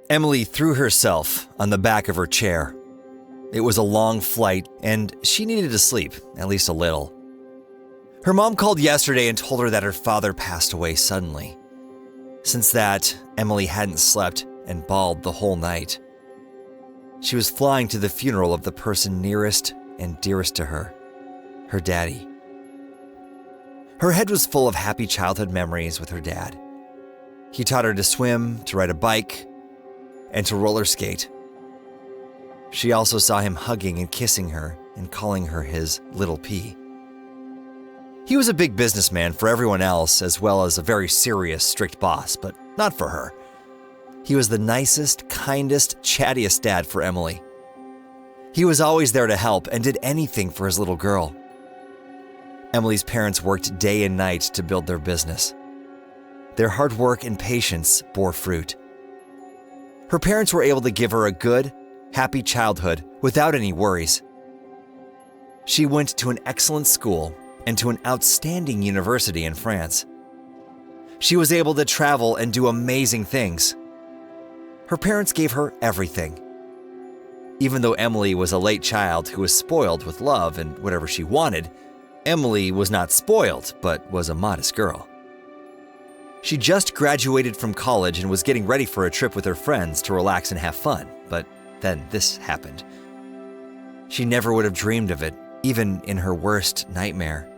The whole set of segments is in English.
Emily threw herself on the back of her chair. It was a long flight, and she needed to sleep, at least a little. Her mom called yesterday and told her that her father passed away suddenly. Since that, Emily hadn't slept and bawled the whole night. She was flying to the funeral of the person nearest and dearest to her, her daddy. Her head was full of happy childhood memories with her dad. He taught her to swim, to ride a bike, and to roller skate. She also saw him hugging and kissing her and calling her his little P. He was a big businessman for everyone else, as well as a very serious, strict boss, but not for her. He was the nicest, kindest, chattiest dad for Emily. He was always there to help and did anything for his little girl. Emily's parents worked day and night to build their business. Their hard work and patience bore fruit. Her parents were able to give her a good, happy childhood without any worries. She went to an excellent school and to an outstanding university in France. She was able to travel and do amazing things. Her parents gave her everything. Even though Emily was a late child who was spoiled with love and whatever she wanted, Emily was not spoiled, but was a modest girl. She just graduated from college and was getting ready for a trip with her friends to relax and have fun, but then this happened. She never would have dreamed of it, even in her worst nightmare.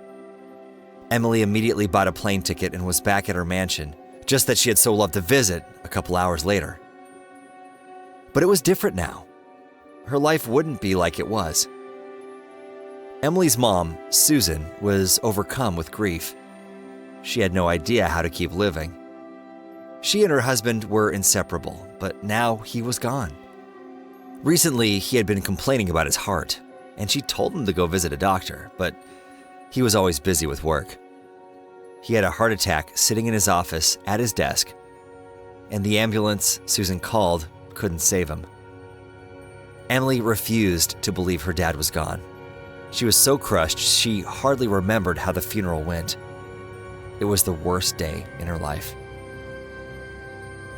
Emily immediately bought a plane ticket and was back at her mansion, just that she had so loved to visit a couple hours later. But it was different now. Her life wouldn't be like it was. Emily's mom, Susan, was overcome with grief. She had no idea how to keep living. She and her husband were inseparable, but now he was gone. Recently, he had been complaining about his heart, and she told him to go visit a doctor, but he was always busy with work. He had a heart attack sitting in his office at his desk, and the ambulance Susan called couldn't save him. Emily refused to believe her dad was gone. She was so crushed she hardly remembered how the funeral went. It was the worst day in her life.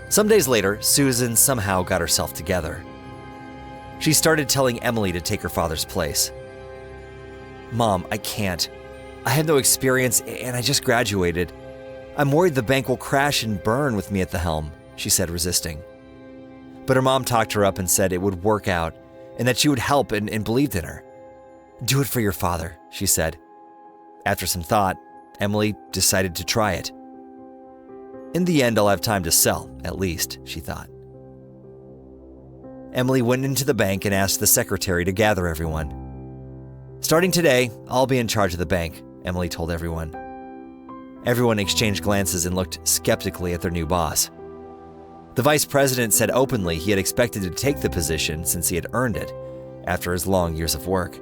Some days later, Susan somehow got herself together. She started telling Emily to take her father's place. "Mom, I can't. I have no experience and I just graduated. I'm worried the bank will crash and burn with me at the helm," she said, resisting. But her mom talked her up and said it would work out and that she would help and believed in her. "Do it for your father," she said. After some thought, Emily decided to try it. In the end, I'll have time to sell, at least, she thought. Emily went into the bank and asked the secretary to gather everyone. "Starting today, I'll be in charge of the bank," Emily told everyone. Everyone exchanged glances and looked skeptically at their new boss. The vice president said openly he had expected to take the position since he had earned it after his long years of work.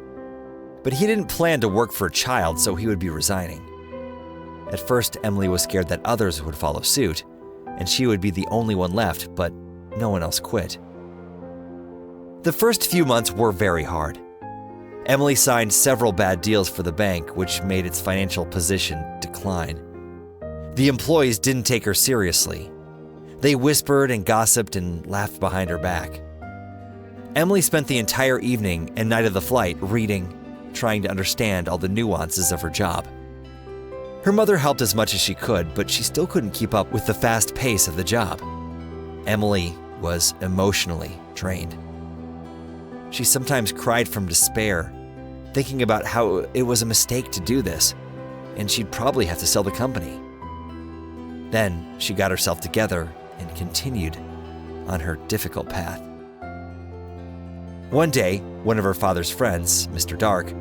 But he didn't plan to work for a child, so he would be resigning. At first, Emily was scared that others would follow suit, and she would be the only one left, but no one else quit. The first few months were very hard. Emily signed several bad deals for the bank, which made its financial position decline. The employees didn't take her seriously. They whispered and gossiped and laughed behind her back. Emily spent the entire evening and night of the flight reading, trying to understand all the nuances of her job. Her mother helped as much as she could, but she still couldn't keep up with the fast pace of the job. Emily was emotionally drained. She sometimes cried from despair, thinking about how it was a mistake to do this, and she'd probably have to sell the company. Then she got herself together and continued on her difficult path. One day, one of her father's friends, Mr. Dark,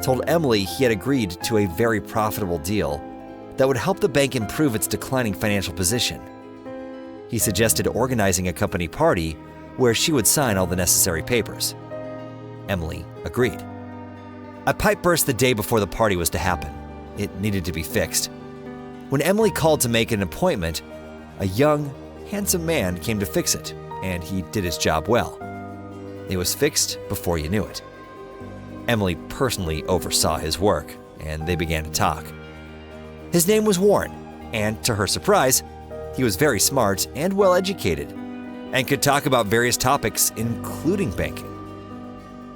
told Emily he had agreed to a very profitable deal that would help the bank improve its declining financial position. He suggested organizing a company party where she would sign all the necessary papers. Emily agreed. A pipe burst the day before the party was to happen. It needed to be fixed. When Emily called to make an appointment, a young, handsome man came to fix it, and he did his job well. It was fixed before you knew it. Emily personally oversaw his work, and they began to talk. His name was Warren, and to her surprise, he was very smart and well-educated. and could talk about various topics, including banking.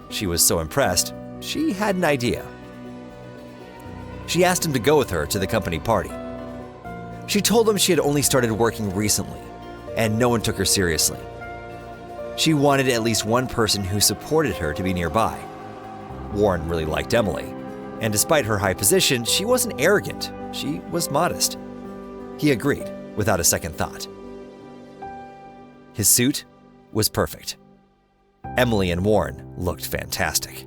She was so impressed, she had an idea. She asked him to go with her to the company party. She told him she had only started working recently, and no one took her seriously. She wanted at least one person who supported her to be nearby. Warren really liked Emily, and despite her high position, she wasn't arrogant, she was modest. He agreed without a second thought. His suit was perfect. Emily and Warren looked fantastic.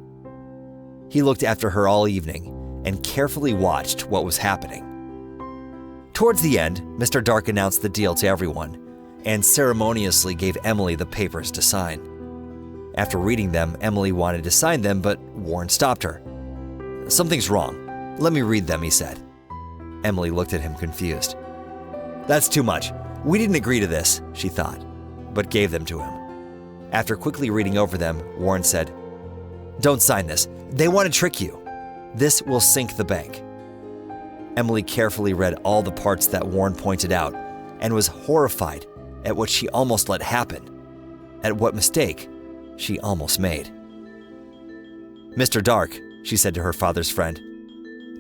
He looked after her all evening and carefully watched what was happening. Towards the end, Mr. Dark announced the deal to everyone and ceremoniously gave Emily the papers to sign. After reading them, Emily wanted to sign them, but Warren stopped her. "Something's wrong. Let me read them," he said. Emily looked at him confused. "That's too much. We didn't agree to this," she thought, but gave them to him. After quickly reading over them, Warren said, "Don't sign this. They want to trick you. This will sink the bank." Emily carefully read all the parts that Warren pointed out and was horrified at what she almost let happen, at what mistake she almost made. "Mr. Dark," she said to her father's friend,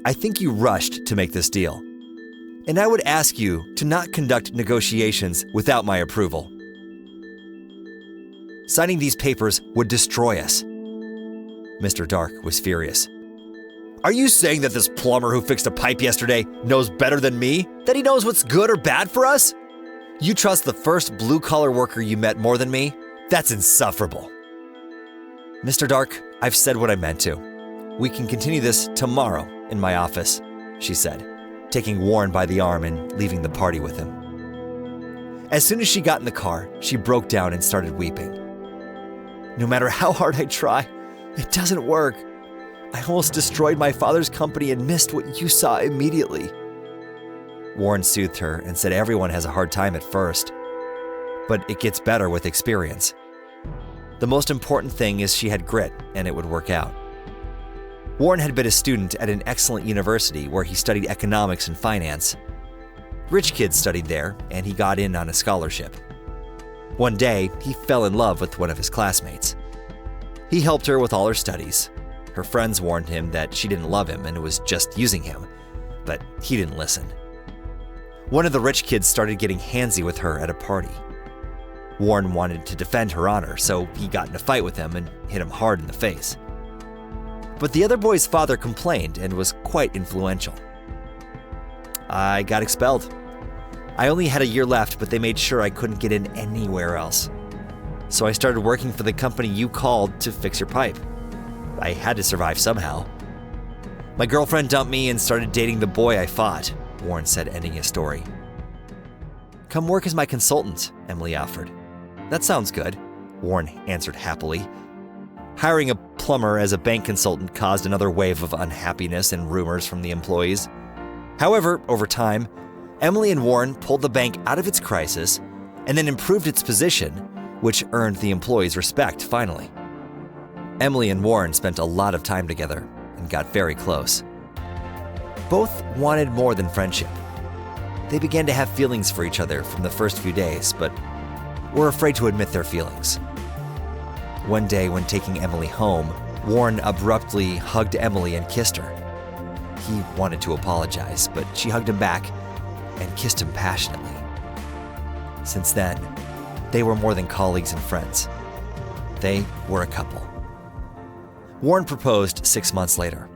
"I think you rushed to make this deal, and I would ask you to not conduct negotiations without my approval. Signing these papers would destroy us." Mr. Dark was furious. "Are you saying that this plumber who fixed a pipe yesterday knows better than me? That he knows what's good or bad for us? You trust the first blue-collar worker you met more than me? That's insufferable." "Mr. Dark, I've said what I meant to. We can continue this tomorrow in my office," she said, taking Warren by the arm and leaving the party with him. As soon as she got in the car, she broke down and started weeping. "No matter how hard I try, it doesn't work. I almost destroyed my father's company and missed what you saw immediately." Warren soothed her and said everyone has a hard time at first, but it gets better with experience. The most important thing is she had grit and it would work out. Warren had been a student at an excellent university where he studied economics and finance. Rich kids studied there, and he got in on a scholarship. One day, he fell in love with one of his classmates. He helped her with all her studies. Her friends warned him that she didn't love him and was just using him, but he didn't listen. One of the rich kids started getting handsy with her at a party. Warren wanted to defend her honor, so he got in a fight with him and hit him hard in the face. But the other boy's father complained and was quite influential. "I got expelled. I only had a year left, but they made sure I couldn't get in anywhere else. So I started working for the company you called to fix your pipe. I had to survive somehow. My girlfriend dumped me and started dating the boy I fought," Warren said, ending his story. "Come work as my consultant," Emily offered. "That sounds good," Warren answered happily. Hiring a plumber as a bank consultant caused another wave of unhappiness and rumors from the employees. However, over time, Emily and Warren pulled the bank out of its crisis and then improved its position, which earned the employees' respect finally. Emily and Warren spent a lot of time together and got very close. Both wanted more than friendship. They began to have feelings for each other from the first few days, but were afraid to admit their feelings. One day, when taking Emily home, Warren abruptly hugged Emily and kissed her. He wanted to apologize, but she hugged him back and kissed him passionately. Since then, they were more than colleagues and friends. They were a couple. Warren proposed 6 months later,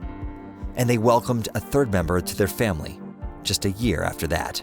and they welcomed a third member to their family just a year after that.